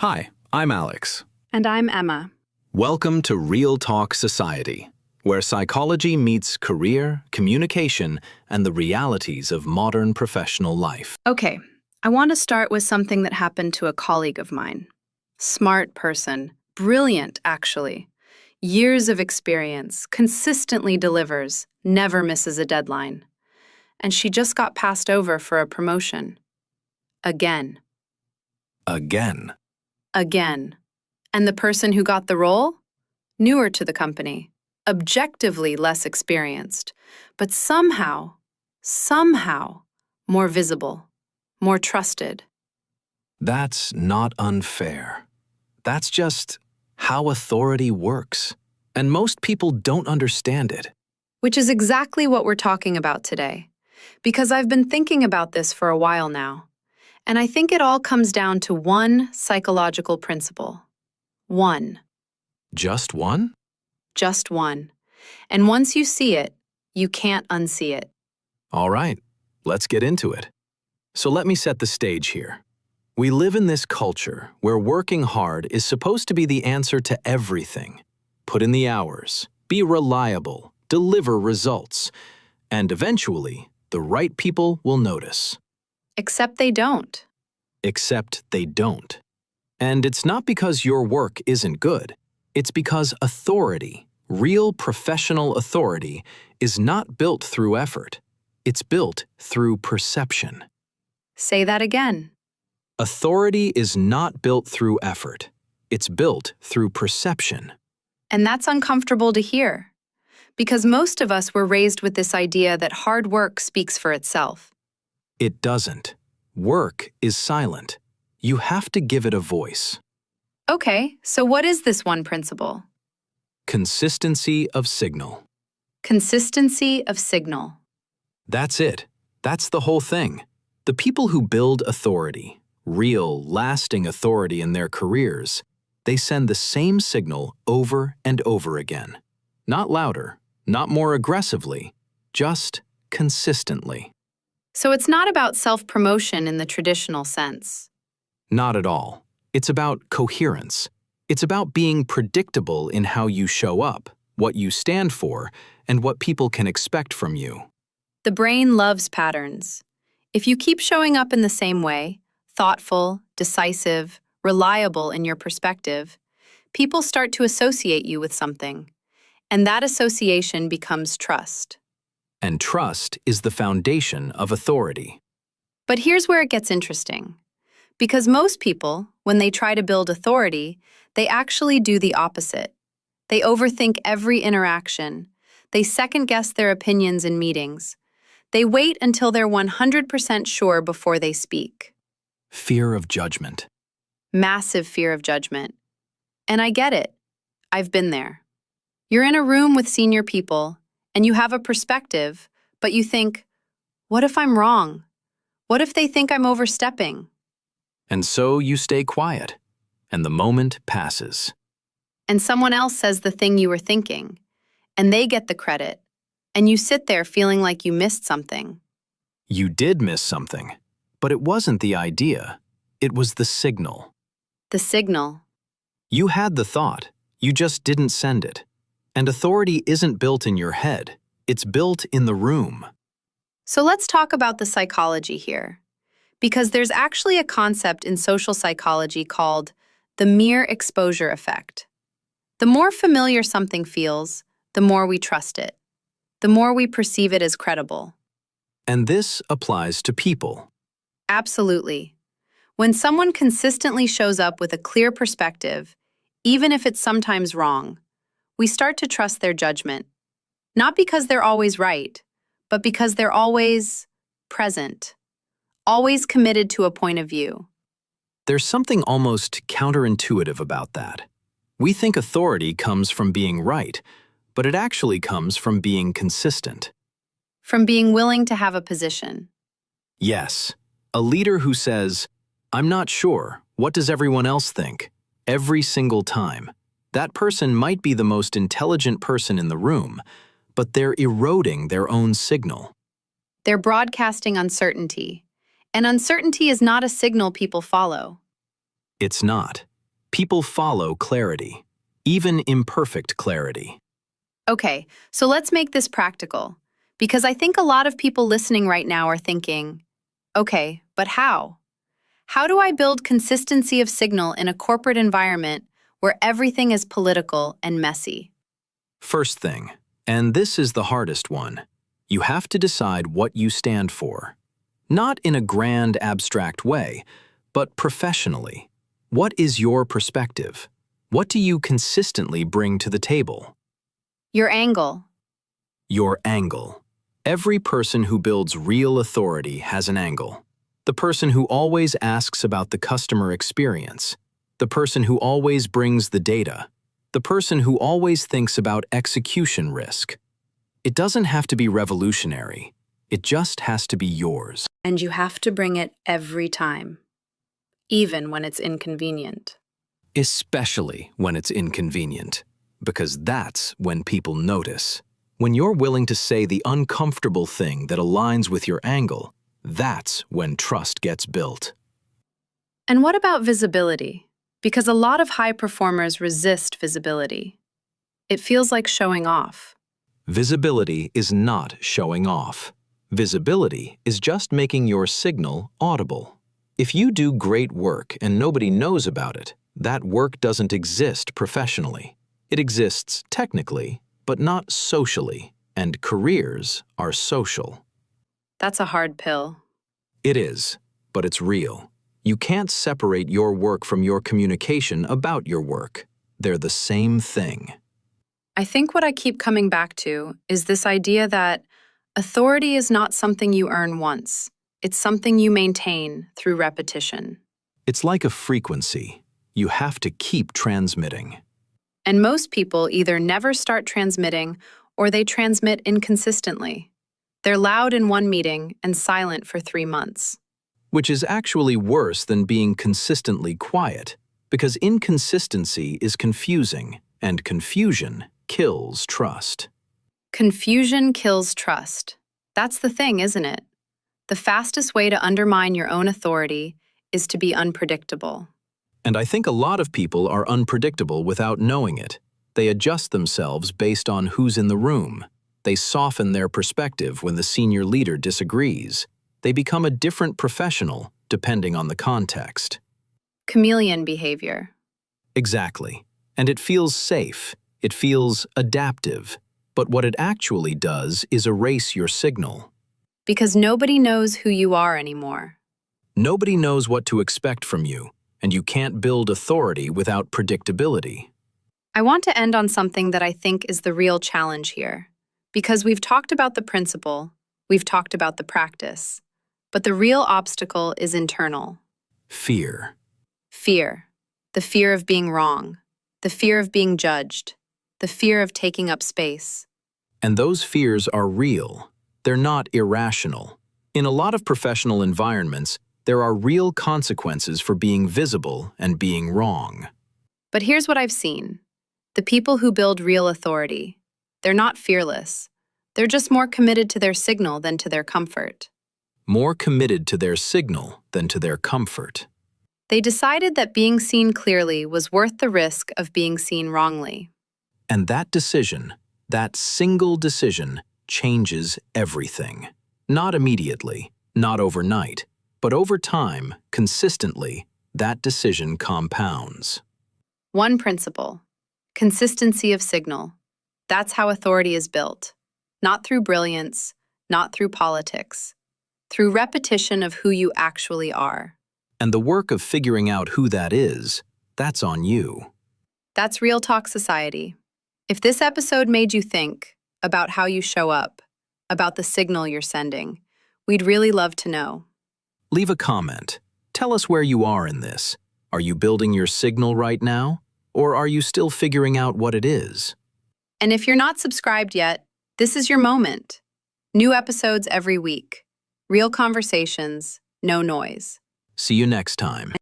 Hi, I'm Alex. And I'm Emma. Welcome to Real Talk Society, where psychology meets career, communication, and the realities of modern professional life. Okay, I want to start with something that happened to a colleague of mine. Smart person, brilliant actually. Years of experience, consistently delivers, never misses a deadline. And she just got passed over for a promotion. Again. Again. Again. And the person who got the role? Newer to the company, objectively less experienced, but somehow, more visible, more trusted. That's not unfair. That's just how authority works. And most people don't understand it. Which is exactly what we're talking about today. Because I've been thinking about this for a while now. And I think it all comes down to one psychological principle. One. Just one? Just one. And once you see it, you can't unsee it. All right, let's get into it. So let me set the stage here. We live in this culture where working hard is supposed to be the answer to everything. Put in the hours, be reliable, deliver results, and eventually, the right people will notice. Except they don't. Except they don't. And it's not because your work isn't good. It's because authority, real professional authority, is not built through effort. It's built through perception. Say that again. Authority is not built through effort. It's built through perception. And that's uncomfortable to hear. Because most of us were raised with this idea that hard work speaks for itself. It doesn't. Work is silent. You have to give it a voice. Okay, so what is this one principle? Consistency of signal. Consistency of signal. That's it. That's the whole thing. The people who build authority, real, lasting authority in their careers, they send the same signal over and over again. Not louder, not more aggressively, just consistently. So it's not about self-promotion in the traditional sense. Not at all. It's about coherence. It's about being predictable in how you show up, what you stand for, and what people can expect from you. The brain loves patterns. If you keep showing up in the same way, thoughtful, decisive, reliable in your perspective, people start to associate you with something. And that association becomes trust. And trust is the foundation of authority. But here's where it gets interesting. Because most people, when they try to build authority, they actually do the opposite. They overthink every interaction. They second-guess their opinions in meetings. They wait until they're 100% sure before they speak. Fear of judgment. Massive fear of judgment. And I get it. I've been there. You're in a room with senior people, and you have a perspective, but you think, what if I'm wrong? What if they think I'm overstepping? And so you stay quiet, and the moment passes. And someone else says the thing you were thinking, and they get the credit, and you sit there feeling like you missed something. You did miss something, but it wasn't the idea. It was the signal. The signal. You had the thought, you just didn't send it. And authority isn't built in your head, it's built in the room. So let's talk about the psychology here. Because there's actually a concept in social psychology called the mere exposure effect. The more familiar something feels, the more we trust it. The more we perceive it as credible. And this applies to people. Absolutely. When someone consistently shows up with a clear perspective, even if it's sometimes wrong, we start to trust their judgment. Not because they're always right, but because they're always present. Always committed to a point of view. There's something almost counterintuitive about that. We think authority comes from being right, but it actually comes from being consistent. From being willing to have a position. Yes, a leader who says, "I'm not sure, what does everyone else think?" every single time. That person might be the most intelligent person in the room, but they're eroding their own signal. They're broadcasting uncertainty. And uncertainty is not a signal people follow. It's not. People follow clarity, even imperfect clarity. Okay, so let's make this practical. Because I think a lot of people listening right now are thinking, okay, but how? How do I build consistency of signal in a corporate environment where everything is political and messy? First thing, and this is the hardest one, you have to decide what you stand for. Not in a grand, abstract way, but professionally. What is your perspective? What do you consistently bring to the table? Your angle. Your angle. Every person who builds real authority has an angle. The person who always asks about the customer experience. The person who always brings the data. The person who always thinks about execution risk. It doesn't have to be revolutionary. It just has to be yours. And you have to bring it every time, even when it's inconvenient. Especially when it's inconvenient, because that's when people notice. When you're willing to say the uncomfortable thing that aligns with your angle, that's when trust gets built. And what about visibility? Because a lot of high performers resist visibility. It feels like showing off. Visibility is not showing off. Visibility is just making your signal audible. If you do great work and nobody knows about it, that work doesn't exist professionally. It exists technically, but not socially, and careers are social. That's a hard pill. It is, but it's real. You can't separate your work from your communication about your work. They're the same thing. I think what I keep coming back to is this idea that authority is not something you earn once. It's something you maintain through repetition. It's like a frequency. You have to keep transmitting. And most people either never start transmitting or they transmit inconsistently. They're loud in one meeting and silent for 3 months. Which is actually worse than being consistently quiet, because inconsistency is confusing, and confusion kills trust. Confusion kills trust. That's the thing, isn't it? The fastest way to undermine your own authority is to be unpredictable. And I think a lot of people are unpredictable without knowing it. They adjust themselves based on who's in the room. They soften their perspective when the senior leader disagrees. They become a different professional, depending on the context. Chameleon behavior. Exactly. And it feels safe. It feels adaptive. But what it actually does is erase your signal. Because nobody knows who you are anymore. Nobody knows what to expect from you, and you can't build authority without predictability. I want to end on something that I think is the real challenge here. Because we've talked about the principle, we've talked about the practice, but the real obstacle is internal. Fear. Fear. The fear of being wrong. The fear of being judged. The fear of taking up space. And those fears are real. They're not irrational. In a lot of professional environments, there are real consequences for being visible and being wrong. But here's what I've seen. The people who build real authority, they're not fearless. They're just more committed to their signal than to their comfort. More committed to their signal than to their comfort. They decided that being seen clearly was worth the risk of being seen wrongly. And that decision, that single decision, changes everything. Not immediately, not overnight, but over time, consistently, that decision compounds. One principle: consistency of signal. That's how authority is built. Not through brilliance, not through politics. Through repetition of who you actually are. And the work of figuring out who that is, that's on you. That's Real Talk Society. If this episode made you think about how you show up, about the signal you're sending, we'd really love to know. Leave a comment. Tell us where you are in this. Are you building your signal right now? Or are you still figuring out what it is? And if you're not subscribed yet, this is your moment. New episodes every week. Real conversations, no noise. See you next time.